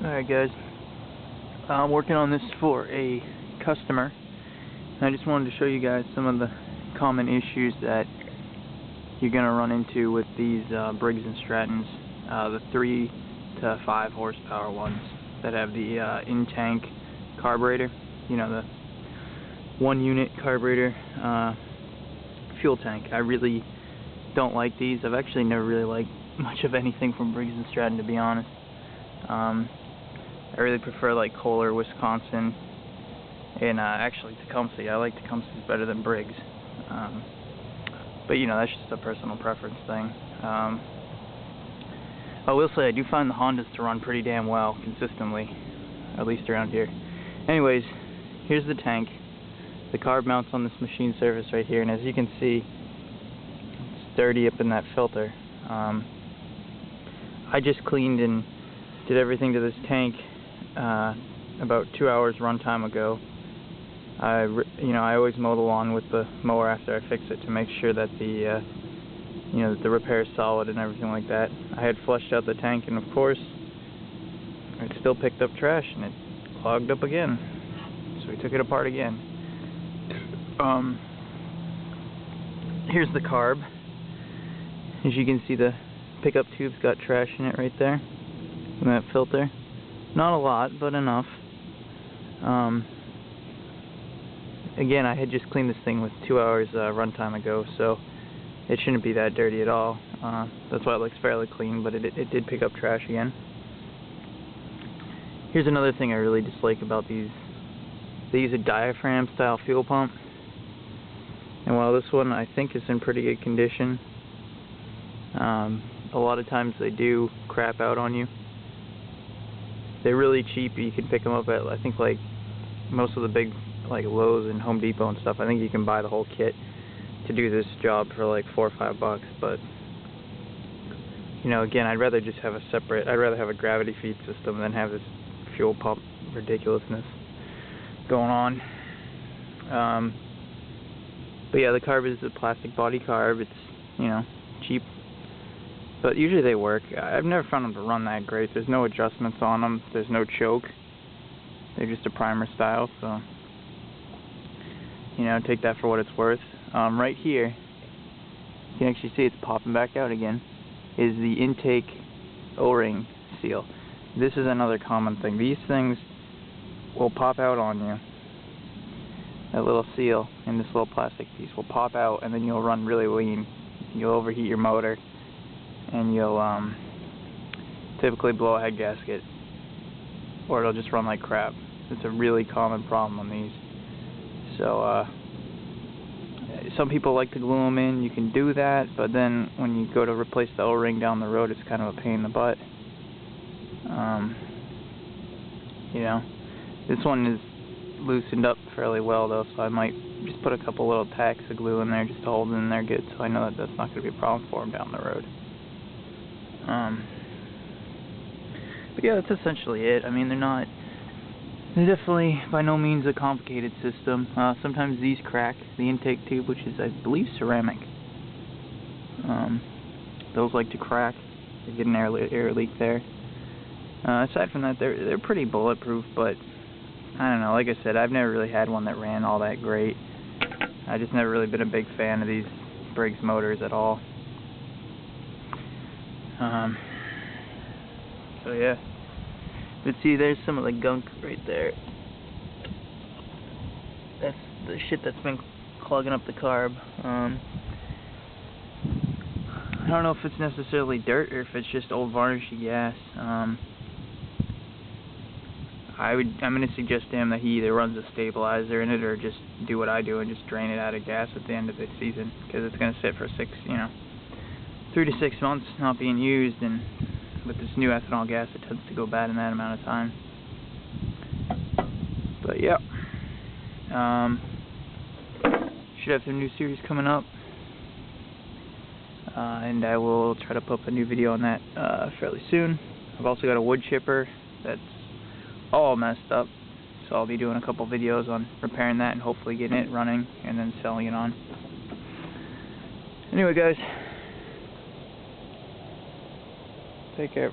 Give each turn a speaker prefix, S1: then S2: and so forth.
S1: Alright guys, I'm working on this for a customer. I just wanted to show you guys some of the common issues that you're going to run into with these Briggs and Strattons, the 3 to 5 horsepower ones that have the in-tank carburetor, you know, the 1 unit carburetor fuel tank. I really don't like these. I've actually never really liked much of anything from Briggs and Stratton, to be honest. I really prefer like Kohler, Wisconsin, and actually Tecumseh. I like Tecumseh better than Briggs, but you know, that's just a personal preference thing. I will say I do find the Hondas to run pretty damn well consistently, at least around here. Anyways, here's the tank. The carb mounts on this machine surface right here, and as you can see, it's dirty up in that filter. I just cleaned and did everything to this tank about 2 hours runtime ago. I always mow the lawn with the mower after I fix it to make sure that the that the repair is solid and everything like that. I had flushed out the tank, and of course it still picked up trash and it clogged up again. So we took it apart again. Here's the carb. As you can see, the pickup tube's got trash in it right there in that filter. Not a lot, but enough. Again, I had just cleaned this thing with 2 hours runtime ago, so it shouldn't be that dirty at all. That's why it looks fairly clean, but it did pick up trash again. Here's another thing I really dislike about these. They use a diaphragm style fuel pump, and while this one I think is in pretty good condition, a lot of times they do crap out on you. They're really cheap. You can pick them up at, I think, like most of the big like Lowe's and Home Depot and stuff. I think you can buy the whole kit to do this job for like $4 or $5. But you know, again, I'd rather just have a separate. I'd rather have a gravity feed system than have this fuel pump ridiculousness going on. But yeah, the carb is a plastic body carb. It's, you know, cheap, but usually they work. I've never found them to run that great. There's no adjustments on them. There's no choke. They're just a primer style, so you know, take that for what it's worth. Right here, you can actually see it's popping back out again, is the intake O-ring seal. This is another common thing. These things will pop out on you. That little seal in this little plastic piece will pop out, and then you'll run really lean. You'll overheat your motor, and you'll typically blow a head gasket, or it'll just run like crap. It's a really common problem on these. So some people like to glue them in. You can do that, but then when you go to replace the O-ring down the road, it's kind of a pain in the butt. You know, this one is loosened up fairly well though, so I might just put a couple little tacks of glue in there just to hold it in there good, so I know that that's not going to be a problem for them down the road. But yeah, that's essentially it. I mean, they're definitely by no means a complicated system. Sometimes these crack, the intake tube, which is, I believe, ceramic. Those like to crack. They get an air leak there. Aside from that, they're pretty bulletproof, but I don't know. Like I said, I've never really had one that ran all that great. I just never really been a big fan of these Briggs motors at all. So yeah. But see, there's some of the gunk right there. That's the shit that's been clogging up the carb. I don't know if it's necessarily dirt or if it's just old varnishy gas. I'm going to suggest to him that he either runs a stabilizer in it or just do what I do and just drain it out of gas at the end of the season, because it's going to sit for 3 to 6 months not being used, and with this new ethanol gas, it tends to go bad in that amount of time. But yeah, should have some new series coming up, and I will try to put up a new video on that fairly soon. I've also got a wood chipper that's all messed up, so I'll be doing a couple videos on repairing that and hopefully getting it running and then selling it on. Anyway guys, take care.